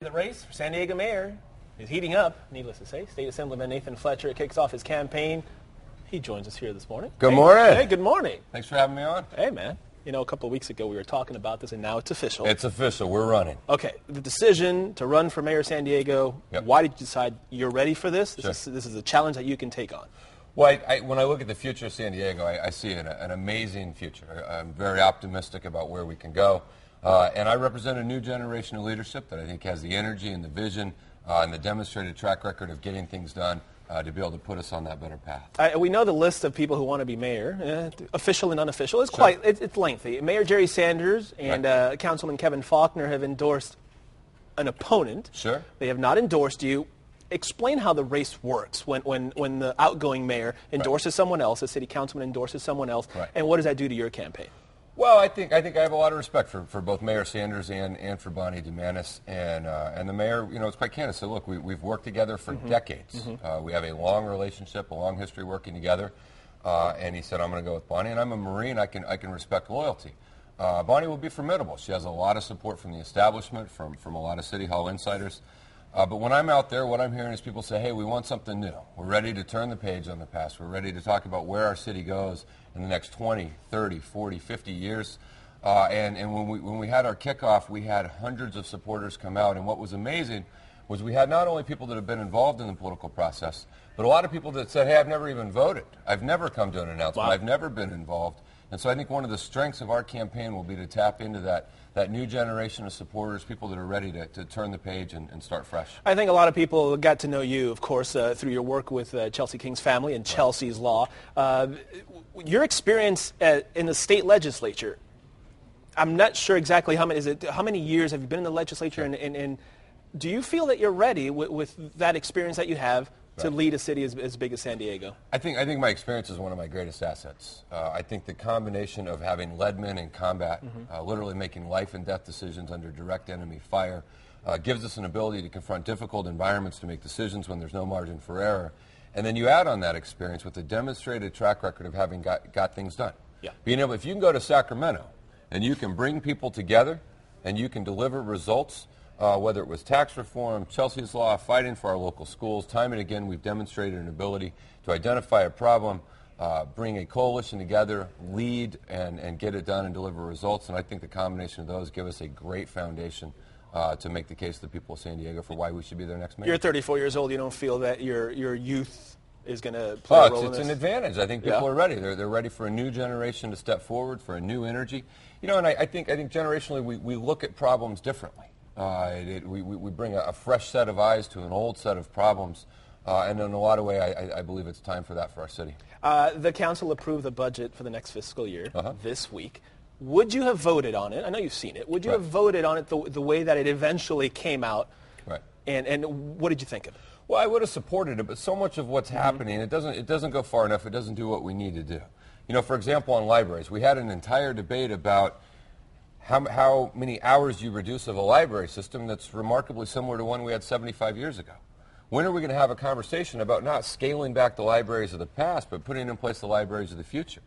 The race for San Diego mayor is heating up, needless to say. State Assemblyman Nathan Fletcher kicks off his campaign. He joins us here this morning. Good morning. Hey, good morning. Thanks for having me on. Hey, man. You know, a couple of weeks ago we were talking about this, and now it's official. It's official. We're running. Okay, the decision to run for mayor of San Diego, Why did you decide you're ready for this? This is a challenge that you can take on. Well, when I look at the future of San Diego, I see an amazing future. I'm very optimistic about where we can go. And I represent a new generation of leadership that I think has the energy and the vision and the demonstrated track record of getting things done to be able to put us on that better path. We know the list of people who want to be mayor, official and unofficial. It's it's lengthy. Mayor Jerry Sanders and Councilman Kevin Faulkner have endorsed an opponent. Sure. They have not endorsed you. Explain how the race works when the outgoing mayor endorses someone else, a city councilman endorses someone else, and what does that do to your campaign? Well, I think I have a lot of respect for both Mayor Sanders and for Bonnie DeMantis and the mayor. You know, it's quite candid. So look, we've worked together for decades. We have a long relationship, a long history working together. And he said, "I'm going to go with Bonnie." And I'm a Marine. I can respect loyalty. Bonnie will be formidable. She has a lot of support from the establishment, from a lot of City Hall insiders. But when I'm out there, what I'm hearing is people say, "Hey, we want something new. We're ready to turn the page on the past. We're ready to talk about where our city goes in the next 20, 30, 40, 50 years." And when we had our kickoff, we had hundreds of supporters come out. And what was amazing was we had not only people that have been involved in the political process, but a lot of people that said, "Hey, I've never even voted. I've never come to an announcement. I've never been involved." And so I think one of the strengths of our campaign will be to tap into that new generation of supporters, people that are ready to turn the page and start fresh. I think a lot of people got to know you, of course, through your work with Chelsea King's family and Chelsea's Law. Your experience in the state legislature, I'm not sure exactly how many years have you been in the legislature, and do you feel that you're ready with that experience that you have to lead a city as big as San Diego? I think my experience is one of my greatest assets. I think the combination of having led men in combat, literally making life and death decisions under direct enemy fire, gives us an ability to confront difficult environments, to make decisions when there's no margin for error. And then you add on that experience with a demonstrated track record of having got things done. Being able, if you can go to Sacramento and you can bring people together and you can deliver results, whether it was tax reform, Chelsea's Law, fighting for our local schools, time and again we've demonstrated an ability to identify a problem, bring a coalition together, lead, and get it done and deliver results. And I think the combination of those give us a great foundation to make the case to the people of San Diego for why we should be their next mayor. You're 34 years old. You don't feel that your youth is going to play a role in this? It's an advantage. I think people are ready. They're ready for a new generation to step forward, for a new energy. You know, and I think generationally we look at problems differently. We bring a fresh set of eyes to an old set of problems, and in a lot of ways, I believe it's time for that for our city. The council approved the budget for the next fiscal year this week. Would you have voted on it? I know you've seen it. Would you have voted on it the way that it eventually came out? And what did you think of it? Well, I would have supported it, but so much of what's happening, it doesn't go far enough. It doesn't do what we need to do. You know, for example, on libraries, we had an entire debate about how many hours you reduce of a library system that's remarkably similar to one we had 75 years ago. When are we going to have a conversation about not scaling back the libraries of the past, but putting in place the libraries of the future?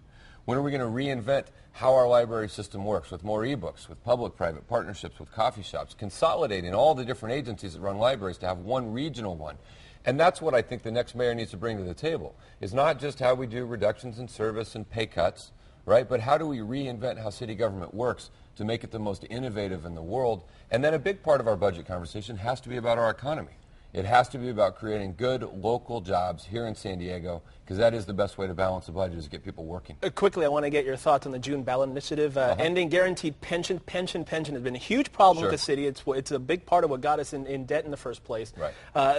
When are we going to reinvent how our library system works with more e-books, with public-private partnerships, with coffee shops, consolidating all the different agencies that run libraries to have one regional one? And that's what I think the next mayor needs to bring to the table, is not just how we do reductions in service and pay cuts, right? But how do we reinvent how city government works to make it the most innovative in the world? And then a big part of our budget conversation has to be about our economy. It has to be about creating good local jobs here in San Diego, because that is the best way to balance the budget, is get people working. Quickly, I want to get your thoughts on the June ballot initiative. Ending guaranteed pension. Pension has been a huge problem with the city. It's a big part of what got us in debt in the first place.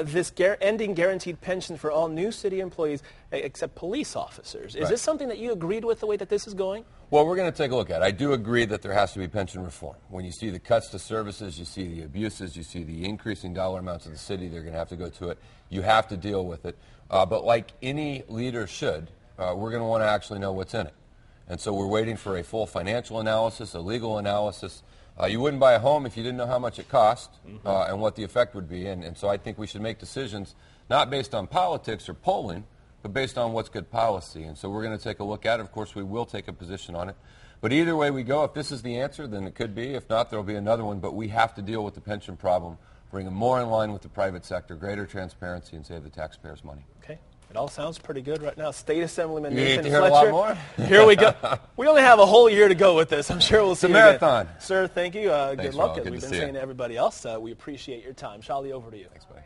This ending guaranteed pension for all new city employees except police officers. Is this something that you agreed with, the way that this is going? Well, we're going to take a look at it. I do agree that there has to be pension reform. When you see the cuts to services, you see the abuses, you see the increasing dollar amounts of the city, they're going to have to go to it. You have to deal with it. But like any leader should, we're going to want to actually know what's in it. And so we're waiting for a full financial analysis, a legal analysis. You wouldn't buy a home if you didn't know how much it cost and what the effect would be. And so I think we should make decisions not based on politics or polling, but based on what's good policy. And so we're going to take a look at it. Of course, we will take a position on it. But either way we go, if this is the answer, then it could be. If not, there will be another one. But we have to deal with the pension problem bring them more in line with the private sector, greater transparency, and save the taxpayers money. Okay. It all sounds pretty good right now. State Assemblyman You need Nathan to hear Fletcher. a lot more? Here we go. We only have a whole year to go with this. I'm sure we'll see It's a you marathon. again. Sir, thank you. Good luck. Ronald. As Good we've to been see saying you. to everybody else, we appreciate your time. Charlie, over to you. Thanks, buddy.